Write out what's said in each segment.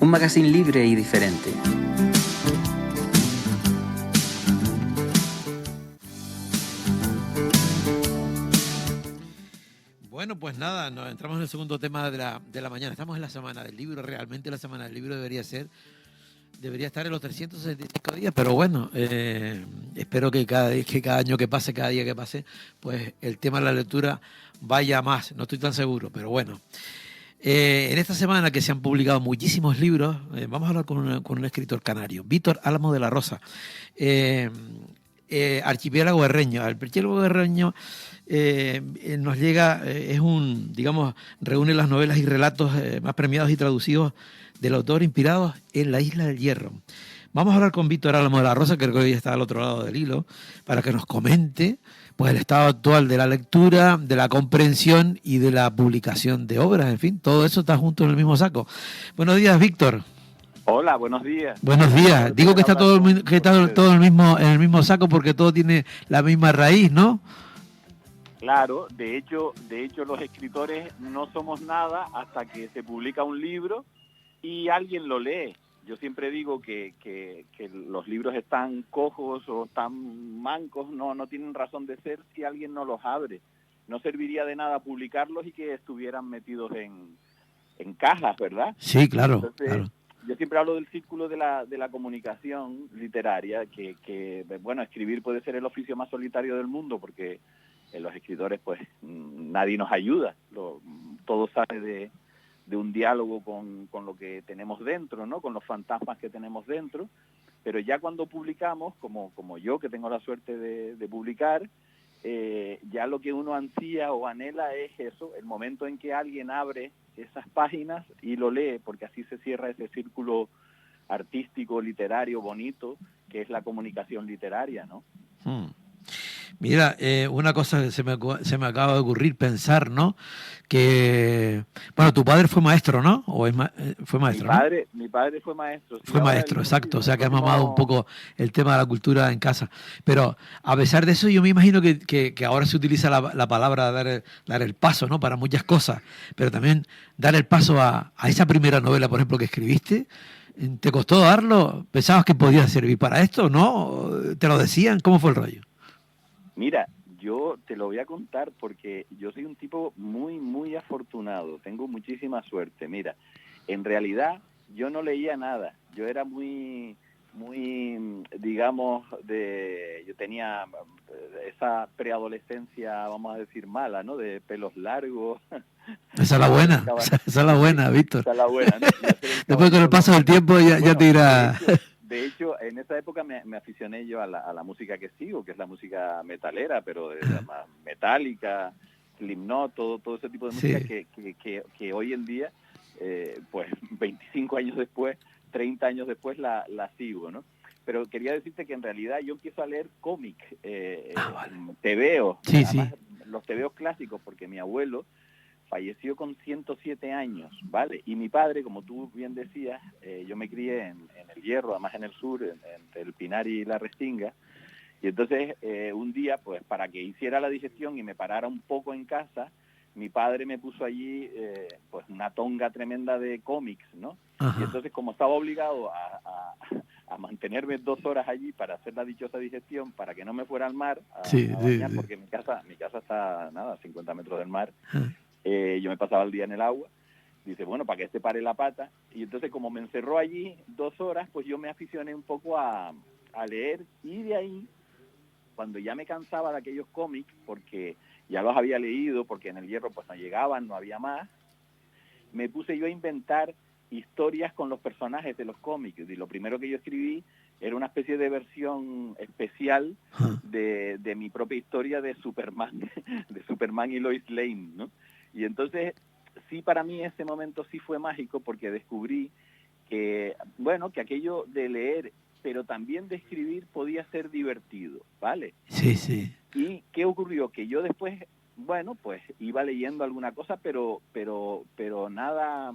Un magazine libre y diferente. Bueno, pues nada, nos entramos en el segundo tema de la mañana. Estamos en la semana del libro. Realmente la semana del libro debería estar en los 365 días, pero bueno, espero que cada año que pase, cada día que pase, pues el tema de la lectura vaya más. No estoy tan seguro, pero bueno. En esta semana que se han publicado muchísimos libros, vamos a hablar con un escritor canario, Víctor Álamo de la Rosa. Archipiélago Guerreño. El Archipiélago Guerreño nos llega, digamos, reúne las novelas y relatos más premiados y traducidos del autor inspirados en la Isla del Hierro. Vamos a hablar con Víctor Álamo de la Rosa, que creo que hoy está al otro lado del hilo, para que nos comente pues el estado actual de la lectura, de la comprensión y de la publicación de obras. En fin, todo eso está junto en el mismo saco. Buenos días, Víctor. Hola, buenos días. Buenos días. Digo que está todo en el mismo saco porque todo tiene la misma raíz, ¿no? Claro, de hecho los escritores no somos nada hasta que se publica un libro y alguien lo lee. Yo siempre digo que los libros están cojos o están mancos, no tienen razón de ser si alguien no los abre. No serviría de nada publicarlos y que estuvieran metidos en cajas, ¿verdad? Sí, claro. Entonces, claro. Yo siempre hablo del círculo de la comunicación literaria, que bueno, escribir puede ser el oficio más solitario del mundo porque los escritores, pues, nadie nos ayuda. Todo sale de un diálogo con lo que tenemos dentro, ¿no? Con los fantasmas que tenemos dentro. Pero ya cuando publicamos, como yo, que tengo la suerte de publicar, ya lo que uno ansía o anhela es eso, el momento en que alguien abre esas páginas y lo lee, porque así se cierra ese círculo artístico, literario, bonito, que es la comunicación literaria, ¿no? Mira, una cosa que se me acaba de ocurrir pensar, ¿no? Que, bueno, tu padre fue maestro, ¿no? Fue maestro, Mi padre fue maestro. Sí, fue maestro, exacto. O sea, que ha mamado un poco el tema de la cultura en casa. Pero a pesar de eso, yo me imagino que ahora se utiliza la palabra dar el paso, ¿no? Para muchas cosas. Pero también dar el paso a esa primera novela, por ejemplo, que escribiste. ¿Te costó darlo? ¿Pensabas que podía servir para esto? ¿No? ¿Te lo decían? ¿Cómo fue el rollo? Mira, yo te lo voy a contar porque yo soy un tipo muy, muy afortunado. Tengo muchísima suerte. Mira, en realidad yo no leía nada. Yo era muy, digamos, yo tenía esa preadolescencia, vamos a decir, mala, ¿no? De pelos largos. Esa es la buena, esa es la buena, Víctor. Esa es la buena, ¿no? Después con el paso del tiempo ya te irá... De hecho, en esa época me aficioné yo a la música que sigo, que es la música metalera, pero de la más metálica, Slipknot, todo ese tipo de música que hoy en día, pues 25 años después, 30 años después la sigo, ¿no? Pero quería decirte que en realidad yo empiezo a leer cómic, tebeos, además, los tebeos clásicos, porque mi abuelo falleció con 107 años, ¿vale? Y mi padre, como tú bien decías, yo me crié en el Hierro, además en el sur, entre el Pinar y la Restinga, y entonces un día, pues para que hiciera la digestión y me parara un poco en casa, mi padre me puso allí pues una tonga tremenda de cómics, ¿no? Ajá. Y entonces, como estaba obligado a mantenerme 2 horas allí para hacer la dichosa digestión, para que no me fuera al mar a bañar, porque mi casa está, nada, a 50 metros del mar, yo me pasaba el día en el agua. Dice, bueno, para que este pare la pata. Y entonces, como me encerró allí 2 horas, pues yo me aficioné un poco a leer. Y de ahí, cuando ya me cansaba de aquellos cómics, porque ya los había leído, porque en el Hierro pues no llegaban, no había más, me puse yo a inventar historias con los personajes de los cómics. Y lo primero que yo escribí era una especie de versión especial de mi propia historia de Superman y Lois Lane, ¿no? Y entonces, sí, para mí ese momento sí fue mágico porque descubrí que, bueno, que aquello de leer, pero también de escribir podía ser divertido, ¿vale? Sí, sí. ¿Y qué ocurrió? Que yo después, bueno, pues iba leyendo alguna cosa, pero nada,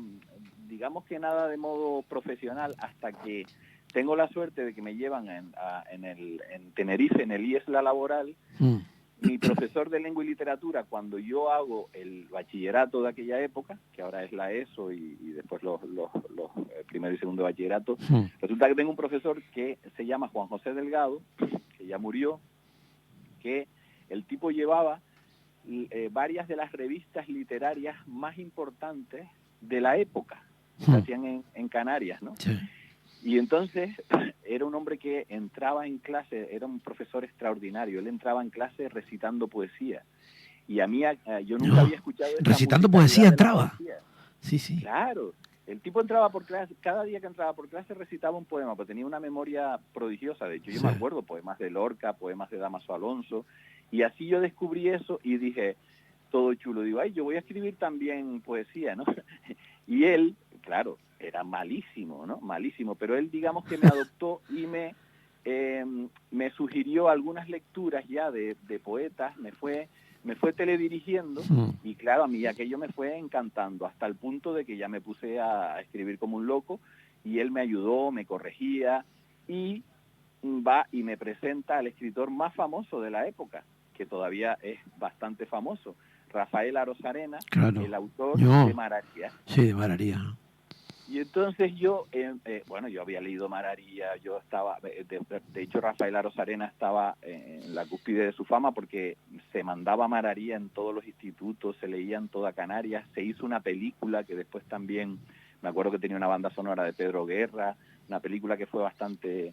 digamos que nada de modo profesional, hasta que tengo la suerte de que me llevan en Tenerife, en el IES La Laboral, mi profesor de lengua y literatura, cuando yo hago el bachillerato de aquella época, que ahora es la ESO y después los primero y segundo de bachillerato, resulta que tengo un profesor que se llama Juan José Delgado, que ya murió, que el tipo llevaba varias de las revistas literarias más importantes de la época, que se hacían en Canarias, ¿no? Sí. Y entonces era un hombre que entraba en clase, era un profesor extraordinario, él entraba en clase recitando poesía. Y a mí, yo nunca había escuchado esa recitando musicalidad poesía de la entraba. poesía. Sí, sí. Claro, el tipo entraba por clase, cada día que entraba por clase recitaba un poema, pero tenía una memoria prodigiosa. De hecho, yo me acuerdo poemas de Lorca, poemas de Dámaso Alonso, y así yo descubrí eso y dije, todo chulo, digo, ay, yo voy a escribir también poesía, ¿no? Y él, claro, era malísimo, ¿no? Malísimo, pero él, digamos que me adoptó y me sugirió algunas lecturas ya de poetas, me fue teledirigiendo y claro, a mí aquello me fue encantando hasta el punto de que ya me puse a escribir como un loco y él me ayudó, me corregía y va y me presenta al escritor más famoso de la época, que todavía es bastante famoso, Rafael Arozarena, claro. el autor de Mararía. Sí, de Mararía. Y entonces yo, bueno, yo había leído Mararía, yo estaba, de hecho Rafael Arozarena estaba en la cúspide de su fama porque se mandaba Mararía en todos los institutos, se leía en toda Canarias, se hizo una película que después también, me acuerdo que tenía una banda sonora de Pedro Guerra, una película que fue bastante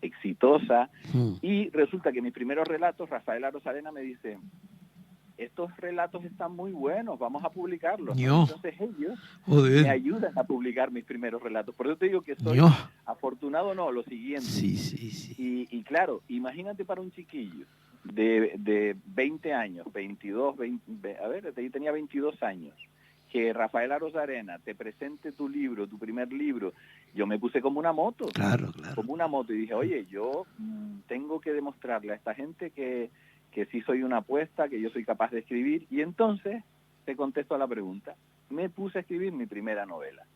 exitosa, y resulta que mis primeros relatos, Rafael Arozarena me dice, estos relatos están muy buenos, vamos a publicarlos, ¿no? Entonces ellos me ayudan a publicar mis primeros relatos. Por eso te digo que soy afortunado, no, lo siguiente. Sí. Y claro, imagínate para un chiquillo de 20 años, 22, 20, a ver, yo tenía 22 años, que Rafael Arozarena te presente tu libro, tu primer libro, yo me puse como una moto. Claro. Como una moto y dije, oye, yo tengo que demostrarle a esta gente que sí soy una apuesta, que yo soy capaz de escribir. Y entonces, te contesto a la pregunta, me puse a escribir mi primera novela,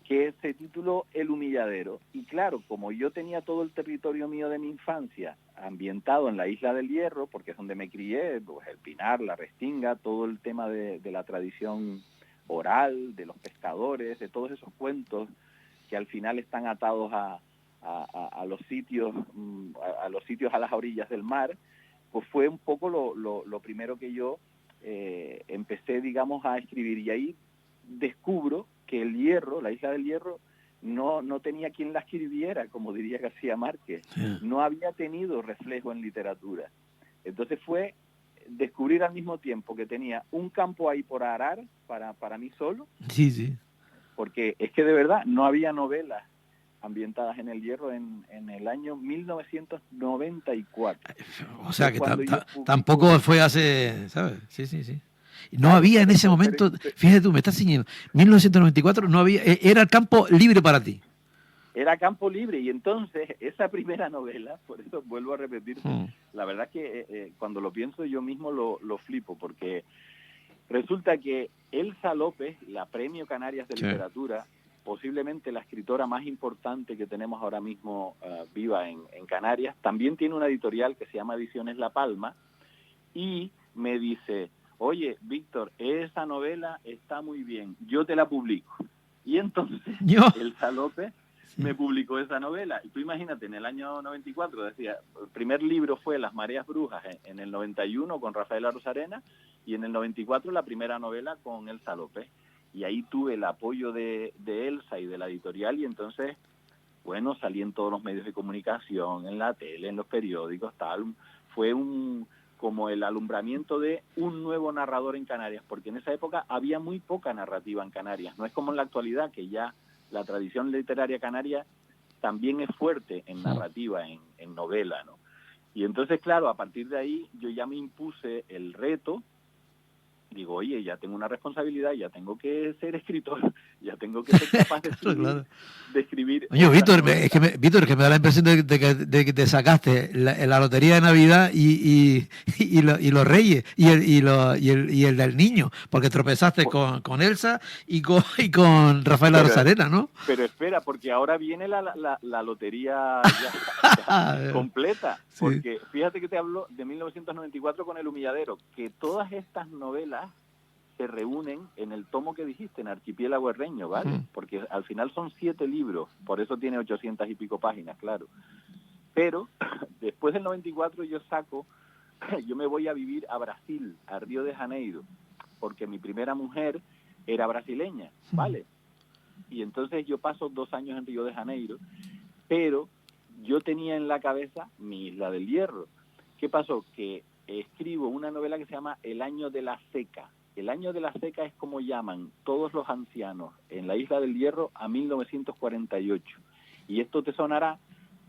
que se tituló El Humilladero. Y claro, como yo tenía todo el territorio mío de mi infancia ambientado en la Isla del Hierro, porque es donde me crié, pues el Pinar, la Restinga, todo el tema de la tradición oral, de los pescadores, de todos esos cuentos que al final están atados a los sitios, a las orillas del mar, pues fue un poco lo primero que yo empecé, digamos, a escribir. Y ahí descubro que el Hierro, la Isla del Hierro, no tenía quien la escribiera, como diría García Márquez. No había tenido reflejo en literatura. Entonces fue descubrir al mismo tiempo que tenía un campo ahí por arar para mí solo. Sí. Porque es que de verdad no había novelas ambientadas en el Hierro en el año 1994. O sea que tampoco fue hace, ¿sabes? Sí. No había en ese momento, fíjate tú, me estás siguiendo, 1994 no había, era el campo libre para ti. Era campo libre y entonces esa primera novela, por eso vuelvo a repetir, la verdad que cuando lo pienso yo mismo lo flipo, porque resulta que Elsa López, la Premio Canarias de Literatura, posiblemente la escritora más importante que tenemos ahora mismo viva en Canarias, también tiene una editorial que se llama Ediciones La Palma, y me dice, oye, Víctor, esa novela está muy bien, yo te la publico. Y entonces Elsa López me publicó esa novela. Y tú imagínate, en el año 94, decía, el primer libro fue Las Mareas Brujas en el 91 con Rafael Arozarena, y en el 94 la primera novela con Elsa López. Y ahí tuve el apoyo de Elsa y de la editorial, y entonces, bueno, salí en todos los medios de comunicación, en la tele, en los periódicos, tal. Fue como el alumbramiento de un nuevo narrador en Canarias, porque en esa época había muy poca narrativa en Canarias. No es como en la actualidad, que ya la tradición literaria canaria también es fuerte en narrativa, en novela, ¿no? Y entonces, claro, a partir de ahí yo ya me impuse el reto. Digo, oye, ya tengo una responsabilidad, ya tengo que ser escritor, ya tengo que ser capaz de escribir. Oye, Víctor, Víctor, que me da la impresión de que te sacaste la lotería de Navidad y los Reyes y el del niño, porque tropezaste con Elsa y con Rafael Arozarena, ¿no? Pero espera, porque ahora viene la lotería ya completa. Sí. Porque fíjate que te hablo de 1994 con El Humilladero, que todas estas novelas se reúnen en el tomo que dijiste, en Archipiélago Herreño, ¿vale? Porque al final son 7 libros, por eso tiene 800 y pico páginas, claro. Pero después del 94 yo me voy a vivir a Brasil, a Río de Janeiro, porque mi primera mujer era brasileña, ¿vale? Y entonces yo paso 2 años en Río de Janeiro, pero yo tenía en la cabeza mi Isla del Hierro. ¿Qué pasó? Que escribo una novela que se llama El Año de la Seca. El Año de la Seca es como llaman todos los ancianos en la Isla del Hierro a 1948. Y esto te sonará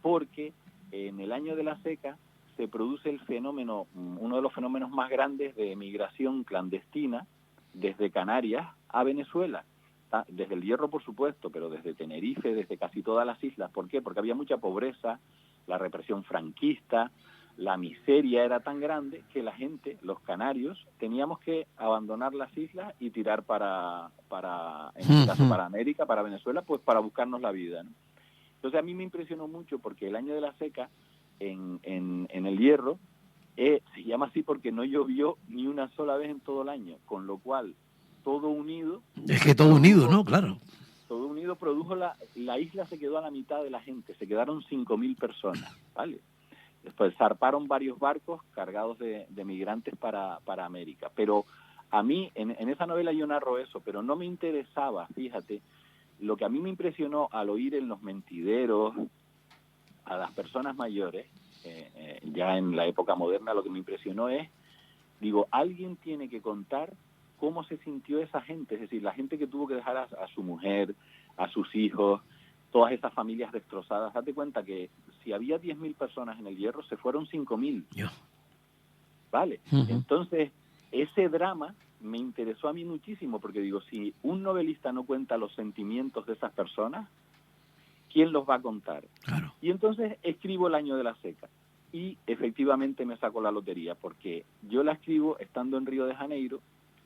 porque en el Año de la Seca se produce el fenómeno, uno de los fenómenos más grandes de emigración clandestina desde Canarias a Venezuela. Desde el Hierro, por supuesto, pero desde Tenerife, desde casi todas las islas. ¿Por qué? Porque había mucha pobreza, la represión franquista, la miseria era tan grande que la gente, los canarios, teníamos que abandonar las islas y tirar para en este caso, para América, para Venezuela, pues para buscarnos la vida, ¿no? Entonces a mí me impresionó mucho porque el Año de la Seca en el Hierro se llama así porque no llovió ni una sola vez en todo el año, con lo cual todo unido... Es que todo unido, ¿no? Claro. Todo unido produjo la isla se quedó a la mitad de la gente, se quedaron 5.000 personas, ¿vale? Después zarparon varios barcos cargados de migrantes para América. Pero a mí, en esa novela yo narro eso, pero no me interesaba, fíjate, lo que a mí me impresionó al oír en los mentideros a las personas mayores, ya en la época moderna, lo que me impresionó es, digo, alguien tiene que contar cómo se sintió esa gente, es decir, la gente que tuvo que dejar a su mujer, a sus hijos, todas esas familias destrozadas. Date cuenta que si había 10.000 personas en el Hierro, se fueron 5.000. ¿Vale? Entonces, ese drama me interesó a mí muchísimo, porque digo, si un novelista no cuenta los sentimientos de esas personas, ¿quién los va a contar? Claro. Y entonces escribo El Año de la Seca. Y efectivamente me saco la lotería, porque yo la escribo estando en Río de Janeiro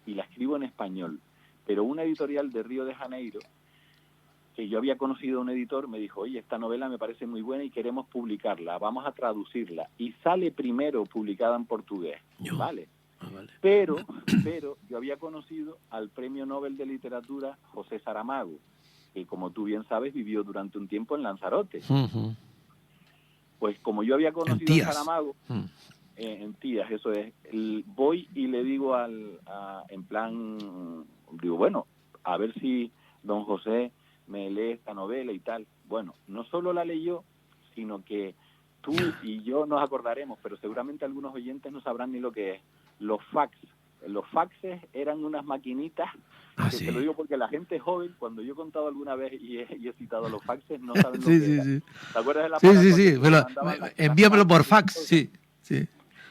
y la escribo en español. Pero una editorial de Río de Janeiro, que yo había conocido a un editor, me dijo, oye, esta novela me parece muy buena y queremos publicarla, vamos a traducirla. Y sale primero publicada en portugués, ¿vale? Vale. Pero yo había conocido al Premio Nobel de Literatura José Saramago, que como tú bien sabes vivió durante un tiempo en Lanzarote. Pues como yo había conocido a Saramago, en Tías, eso es, voy y le digo en plan, digo, bueno, a ver si don José me lee esta novela y tal. Bueno, no solo la leyó, sino que tú y yo nos acordaremos, pero seguramente algunos oyentes no sabrán ni lo que es, los fax. Los faxes eran unas maquinitas, ¿sí? Te lo digo porque la gente joven, cuando yo he contado alguna vez y he citado los faxes, no saben lo que era. Sí. ¿Te acuerdas de la Sí. Envíamelo por fax, sí.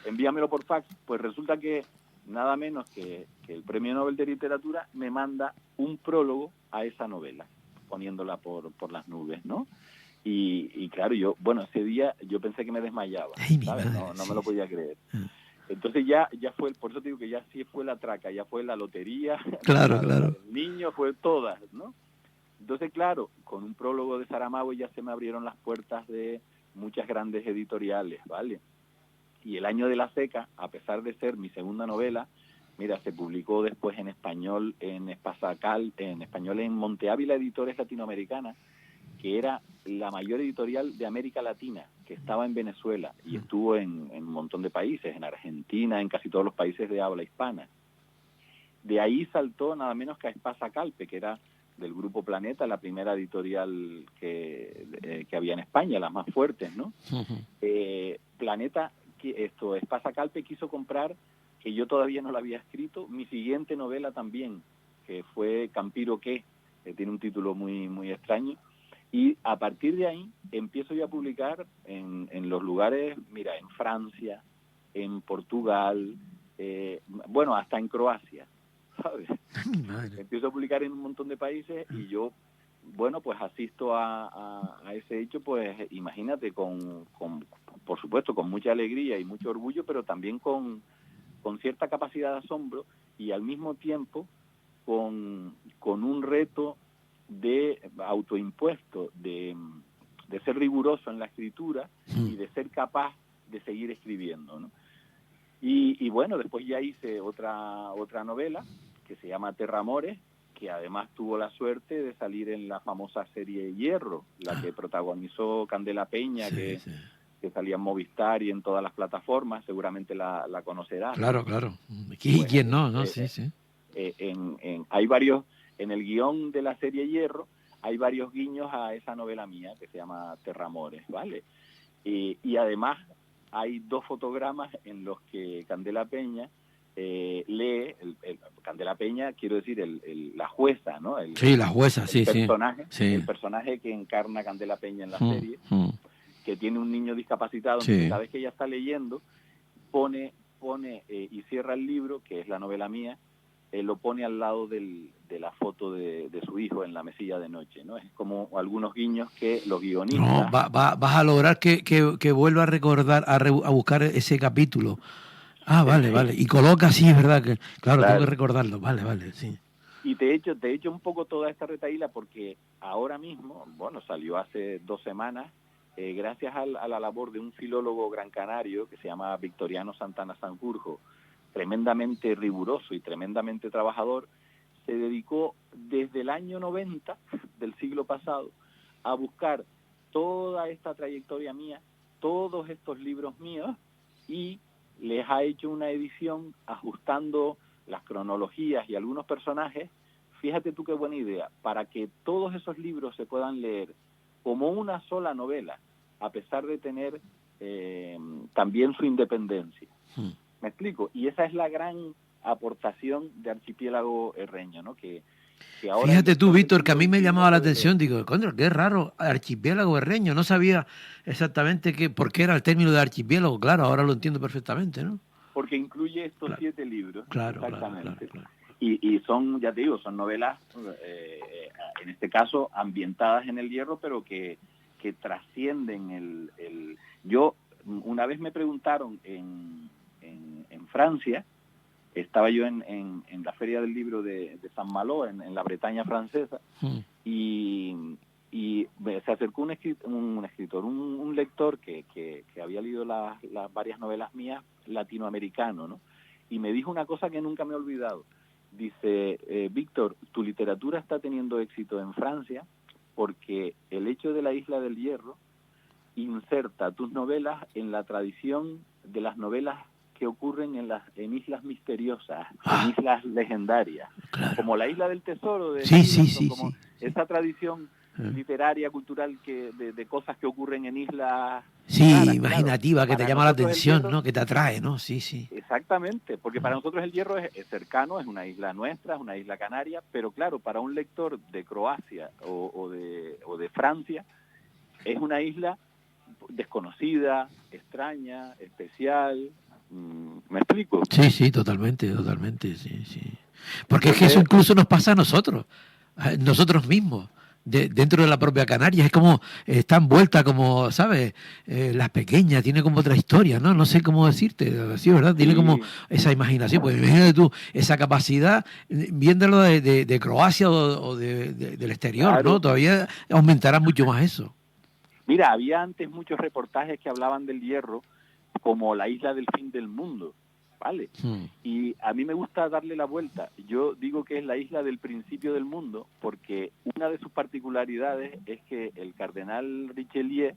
Envíamelo por fax. Pues resulta que nada menos que el Premio Nobel de Literatura me manda un prólogo a esa novela, poniéndola por las nubes, ¿no? Y claro, ese día yo pensé que me desmayaba, ¿sabes? No me lo podía creer. Entonces ya fue, por eso te digo que ya sí fue la traca, ya fue la lotería, claro. El niño, fue todas, ¿no? Entonces, claro, con un prólogo de Saramago ya se me abrieron las puertas de muchas grandes editoriales, ¿vale? Y El Año de la Seca, a pesar de ser mi segunda novela, mira, se publicó después en español en Espasacal, en español en Monte Ávila Editores Latinoamericana, que era la mayor editorial de América Latina, que estaba en Venezuela y estuvo en un montón de países, en Argentina, en casi todos los países de habla hispana. De ahí saltó nada menos que a Espasacalpe, que era del Grupo Planeta, la primera editorial que había en España, las más fuertes, ¿no? Planeta, Espasacalpe quiso comprar, que yo todavía no la había escrito, mi siguiente novela también, que fue Campiro que tiene un título muy, muy extraño. Y a partir de ahí empiezo yo a publicar en los lugares, mira, en Francia, en Portugal, hasta en Croacia, ¿sabes? Empiezo a publicar en un montón de países y yo bueno, pues asisto a ese hecho, pues imagínate, por supuesto, con mucha alegría y mucho orgullo, pero también con cierta capacidad de asombro y al mismo tiempo con un reto de autoimpuesto, de ser riguroso en la escritura y de ser capaz de seguir escribiendo, ¿no? Y bueno, después ya hice otra novela que se llama Terramores, que además tuvo la suerte de salir en la famosa serie Hierro, la que protagonizó Candela Peña, que salía en Movistar y en todas las plataformas, seguramente la conocerás. Claro, claro. ¿Y quién no? ¿No? Sí. Hay varios, en el guión de la serie Hierro, hay varios guiños a esa novela mía que se llama Terramores, ¿vale? Y además hay 2 fotogramas en los que Candela Peña lee, Candela Peña, quiero decir, la jueza, ¿no? La jueza, el personaje que encarna Candela Peña en la serie, que tiene un niño discapacitado, entonces cada vez que ella está leyendo, pone y cierra el libro, que es la novela mía, lo pone al lado de la foto de su hijo en la mesilla de noche, ¿no? Es como algunos guiños que los guionistas... No, vas a lograr que vuelva a recordar, a buscar ese capítulo. Vale. Y coloca, sí, es verdad que... Claro, tengo que recordarlo. Vale, sí. Y te he hecho un poco toda esta retahíla porque ahora mismo, bueno, salió hace 2 semanas, gracias a la labor de un filólogo gran canario que se llama Victoriano Santana Sanjurjo, tremendamente riguroso y tremendamente trabajador, se dedicó desde el año 90 del siglo pasado a buscar toda esta trayectoria mía, todos estos libros míos, y les ha hecho una edición ajustando las cronologías y algunos personajes. Fíjate tú qué buena idea, para que todos esos libros se puedan leer como una sola novela, a pesar de tener también su independencia. ¿Me explico? Y esa es la gran aportación de Archipiélago Herreño, ¿no? Que ahora... Fíjate tú, Víctor, que a mí me llamaba la atención, digo, contra, qué raro, Archipiélago Herreño, no sabía exactamente por qué era el término de archipiélago, claro, ahora lo entiendo perfectamente, ¿no? Porque incluye estos 7 libros, exactamente. Claro. Y son, ya te digo, son novelas, en este caso, ambientadas en el Hierro, pero que trascienden Yo, una vez me preguntaron en Francia, estaba yo en la Feria del Libro de Saint-Malo, en la Bretaña francesa, y se acercó un escritor, un lector que había leído las varias novelas mías, latinoamericano, ¿no? Y me dijo una cosa que nunca me he olvidado. Dice, Víctor, tu literatura está teniendo éxito en Francia porque el hecho de la Isla del Hierro inserta tus novelas en la tradición de las novelas que ocurren en islas misteriosas, en islas legendarias, como la Isla del Tesoro de Stevenson, esa tradición literaria, cultural, de cosas que ocurren en islas raras, imaginativa, que te llama la atención, ¿no? Que te atrae, ¿no? Sí. Exactamente, porque para nosotros el Hierro es cercano, es una isla nuestra, es una isla canaria, pero claro, para un lector de Croacia o de Francia, es una isla desconocida, extraña, especial. ¿Me explico? Sí, totalmente, sí. Porque es que eso incluso nos pasa a nosotros mismos, dentro de la propia Canarias. Es como, está envuelta como, ¿sabes? Las pequeñas, tiene como otra historia, ¿no? No sé cómo decirte, así, ¿verdad? Tiene como esa imaginación. Pues imagínate tú, esa capacidad, viéndolo de Croacia o del exterior, ¿no? Todavía aumentará mucho más eso. Mira, había antes muchos reportajes que hablaban del Hierro como la isla del fin del mundo, ¿vale? Y a mí me gusta darle la vuelta. Yo digo que es la isla del principio del mundo porque una de sus particularidades es que el cardenal Richelieu,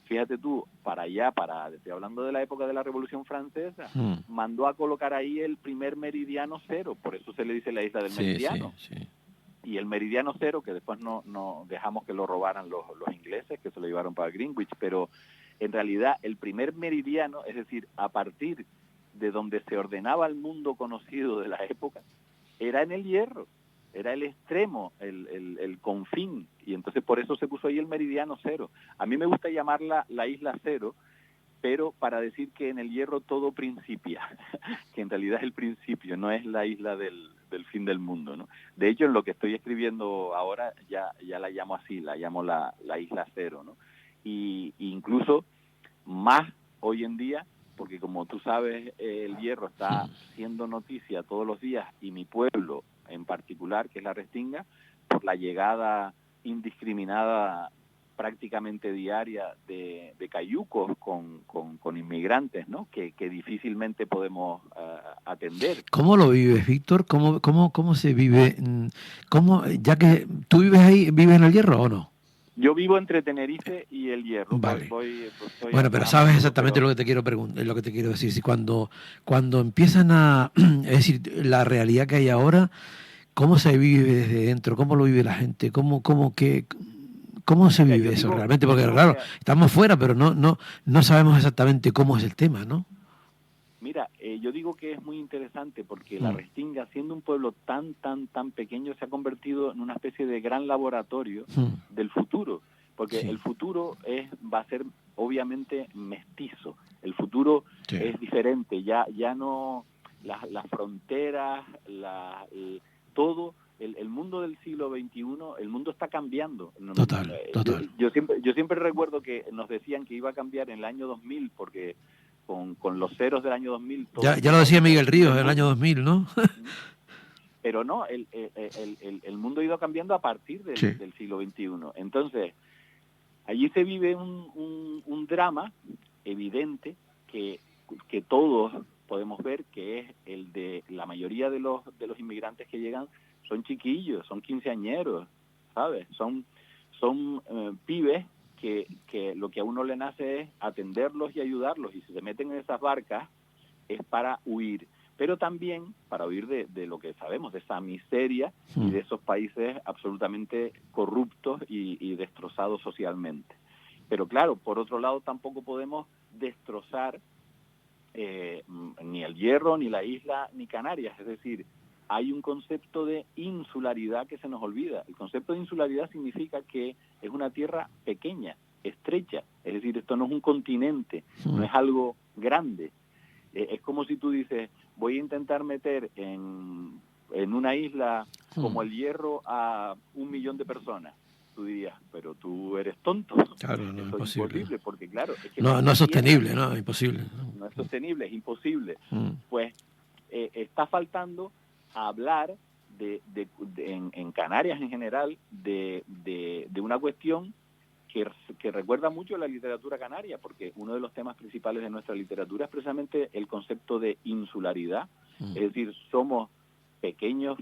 fíjate tú, estoy hablando de la época de la Revolución Francesa, mandó a colocar ahí el primer meridiano cero, por eso se le dice la isla del meridiano. Sí. Y el meridiano cero, que después no dejamos que lo robaran los ingleses, que se lo llevaron para Greenwich, pero en realidad el primer meridiano, es decir, a partir de donde se ordenaba el mundo conocido de la época, era en el Hierro, era el extremo, el confín, y entonces por eso se puso ahí el meridiano cero. A mí me gusta llamarla la isla cero, pero para decir que en el Hierro todo principia, que en realidad es el principio, no es la isla del del fin del mundo, ¿no? De hecho, en lo que estoy escribiendo ahora ya la llamo así, la llamo la Isla Cero, ¿no? Y incluso más hoy en día, porque como tú sabes, el Hierro está siendo noticia todos los días, y mi pueblo en particular, que es la Restinga, por la llegada indiscriminada prácticamente diaria de cayucos con inmigrantes, ¿no? Que difícilmente podemos atender. ¿Cómo lo vives, Víctor? ¿Cómo se vive? Ya que tú vives ahí, ¿vives en el Hierro o no? Yo vivo entre Tenerife y el Hierro. Vale. Estoy Bueno, pero sabes exactamente lo que te quiero preguntar, lo que te quiero decir. Si cuando empiezan es decir, la realidad que hay ahora, ¿cómo se vive desde dentro? ¿Cómo lo vive la gente? ¿Cómo se vive eso realmente? Porque claro, estamos fuera, pero no sabemos exactamente cómo es el tema, ¿no? Mira, yo digo que es muy interesante porque la Restinga, siendo un pueblo tan pequeño, se ha convertido en una especie de gran laboratorio del futuro, porque el futuro va a ser obviamente mestizo. El futuro es diferente, ya no las fronteras, todo. El mundo del siglo XXI, el mundo está cambiando. Total. Yo siempre recuerdo que nos decían que iba a cambiar en el año 2000, porque con los ceros del año 2000... Ya lo decía Miguel Ríos en el año 2000, ¿no? Pero no, el mundo ha ido cambiando a partir del siglo XXI. Entonces, allí se vive un drama evidente que todos podemos ver, que es el de la mayoría de los inmigrantes que llegan. Son chiquillos, son quinceañeros, ¿sabes? Son pibes que lo que a uno le nace es atenderlos y ayudarlos, y si se meten en esas barcas es para huir, pero también para huir de lo que sabemos, de esa miseria y de esos países absolutamente corruptos y destrozados socialmente. Pero claro, por otro lado, tampoco podemos destrozar ni el Hierro, ni la isla, ni Canarias. Es decir, hay un concepto de insularidad que se nos olvida. El concepto de insularidad significa que es una tierra pequeña, estrecha. Es decir, esto no es un continente, no es algo grande. Es como si tú dices, voy a intentar meter en una isla como el Hierro a 1 millón de personas. Tú dirías, pero tú eres tonto. Claro, no, eso es imposible, porque claro... Es que no es sostenible, no, imposible. No es sostenible, es imposible. Pues está faltando hablar en Canarias en general de una cuestión que recuerda mucho a la literatura canaria, porque uno de los temas principales de nuestra literatura es precisamente el concepto de insularidad. Es decir, somos pequeños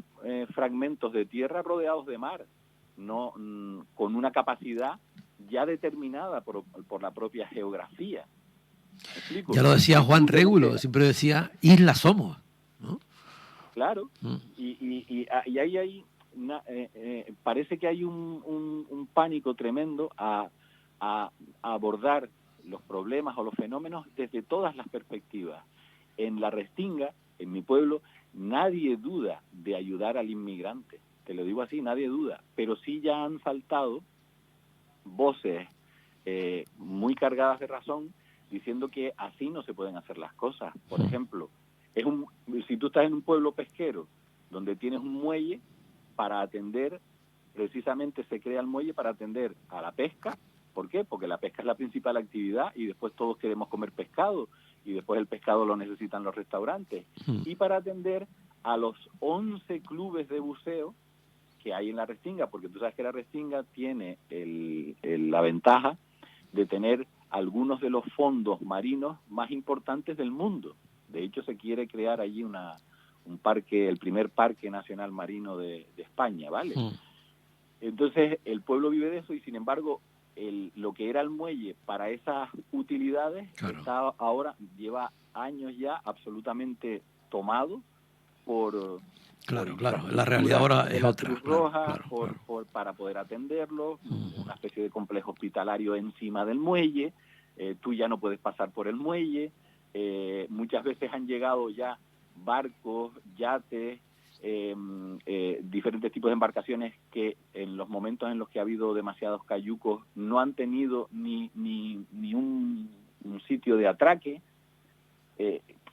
fragmentos de tierra rodeados de mar, no con una capacidad ya determinada por la propia geografía. ¿Me explico? Ya lo decía Juan Régulo, siempre decía, isla somos, ¿no? Claro, y ahí hay parece que hay un pánico tremendo a abordar los problemas o los fenómenos desde todas las perspectivas. En la Restinga, en mi pueblo, nadie duda de ayudar al inmigrante, te lo digo así, nadie duda, pero sí ya han saltado voces muy cargadas de razón diciendo que así no se pueden hacer las cosas. Por ejemplo, si tú estás en un pueblo pesquero donde tienes un muelle para atender, precisamente se crea el muelle para atender a la pesca. ¿Por qué? Porque la pesca es la principal actividad y después todos queremos comer pescado y después el pescado lo necesitan los restaurantes. Y para atender a los 11 clubes de buceo que hay en la Restinga, porque tú sabes que la Restinga tiene la ventaja de tener algunos de los fondos marinos más importantes del mundo. De hecho, se quiere crear allí un parque, el primer parque nacional marino de España, ¿vale? Entonces, el pueblo vive de eso y, sin embargo, lo que era el muelle para esas utilidades lleva años ya absolutamente tomado por... Claro, la realidad ahora es otra. Cruz Roja, para poder atenderlo, una especie de complejo hospitalario encima del muelle, tú ya no puedes pasar por el muelle. Muchas veces han llegado ya barcos, yates, diferentes tipos de embarcaciones que en los momentos en los que ha habido demasiados cayucos no han tenido ni un sitio de atraque.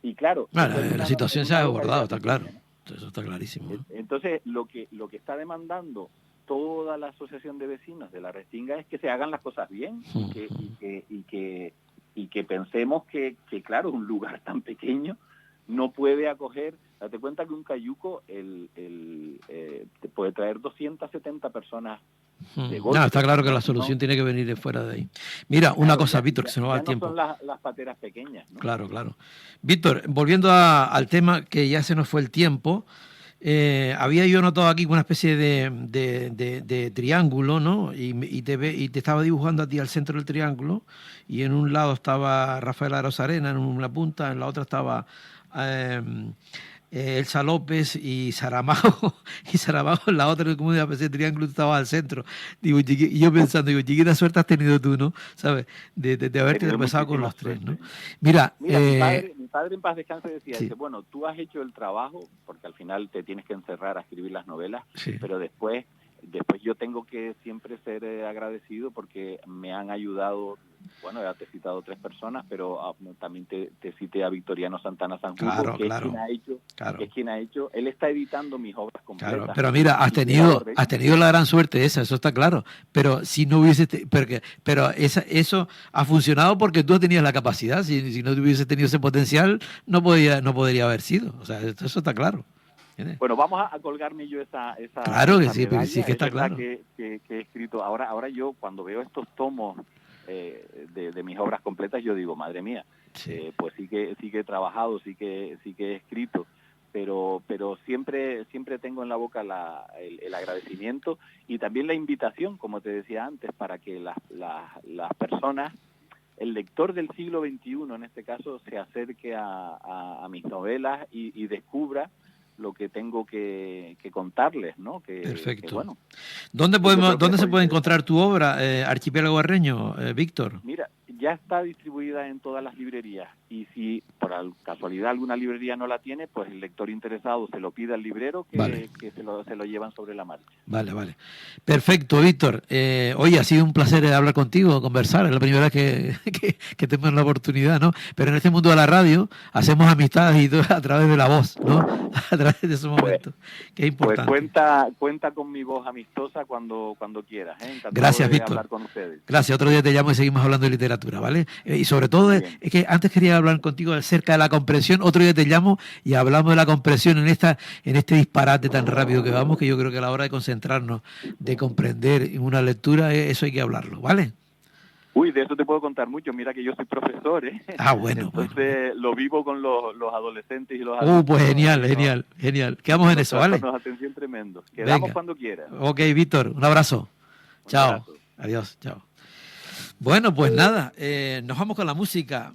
Y claro, la situación se ha abordado, está claro. supuesto, eso está clarísimo. Entonces, lo que está demandando toda la asociación de vecinos de la Restinga es que se hagan las cosas bien y que pensemos que, claro, un lugar tan pequeño no puede acoger. Date cuenta que un cayuco te puede traer 270 personas de golpe. No, está claro que la solución tiene que venir de fuera de ahí. Mira, una cosa, Víctor, que se nos va el tiempo. No son las pateras pequeñas, ¿no? Claro. Víctor, volviendo al tema, que ya se nos fue el tiempo, había yo notado aquí una especie de triángulo, ¿no? Y te estaba dibujando a ti al centro del triángulo, y en un lado estaba Rafael Arozarena, en una punta, en la otra estaba Elsa López y Saramago, en la otra, como una especie de triángulo, estaba al centro. Digo, y yo pensando, chiquita suerte has tenido tú, ¿no? ¿Sabes? De haberte empezado con los tres, ¿no? Mira, mi padre en paz descanse decía, sí. Dice, bueno, tú has hecho el trabajo, porque al final te tienes que encerrar a escribir las novelas, sí. Pero después yo tengo que siempre ser agradecido porque me han ayudado. Bueno, ya te he citado 3 personas, pero también te cité a Victoriano Santana Sanjurjo, que es quien ha hecho, él está editando mis obras completas. Claro, pero mira, has tenido la gran suerte esa, eso está claro, pero si no hubiese, pero eso ha funcionado porque tú tenías la capacidad, si no hubiese tenido ese potencial, no podría haber sido, o sea, eso está claro. Bueno, vamos a colgarme yo esa claro que esa sí, medalla. pero sí que está claro. Que he escrito. Ahora yo, cuando veo estos tomos de mis obras completas, yo digo, madre mía, sí. Pues sí que he trabajado, sí que he escrito, pero siempre tengo en la boca el agradecimiento y también la invitación, como te decía antes, para que las personas, el lector del siglo XXI, en este caso, se acerque a mis novelas y descubra lo que tengo que contarles, ¿no? Perfecto. Que, bueno, ¿Dónde se puede encontrar tu obra, Archipiélago Guarreño, Víctor? Mira, ya está distribuida en todas las librerías y si por casualidad alguna librería no la tiene, pues el lector interesado se lo pide al librero que se lo llevan sobre la marcha. Vale. Perfecto, Víctor. Oye, ha sido un placer hablar contigo, conversar. Es la primera vez que tenemos la oportunidad, ¿no? Pero en este mundo de la radio hacemos amistades y todo a través de la voz, ¿no? A través de esos momentos. Que es importante. Pues cuenta con mi voz amistosa cuando quieras. Gracias, Víctor. Hablar con ustedes. Gracias. Otro día te llamo y seguimos hablando de literatura, ¿vale? Y sobre todo, es que antes quería hablar contigo acerca de la comprensión. Otro día te llamo y hablamos de la comprensión en este disparate tan rápido que vamos, que yo creo que a la hora de concentrarnos, de comprender en una lectura, eso hay que hablarlo, ¿vale? Uy, de eso te puedo contar mucho. Mira que yo soy profesor, ¿eh? Ah, bueno. Entonces lo vivo con los adolescentes y los adultos. Pues genial. Quedamos en eso, ¿vale? Nos atención tremendo. Quedamos Venga. Cuando quieras. Ok, Víctor, un abrazo. Chao. Abrazo. Adiós, chao. Bueno, pues nada, nos vamos con la música.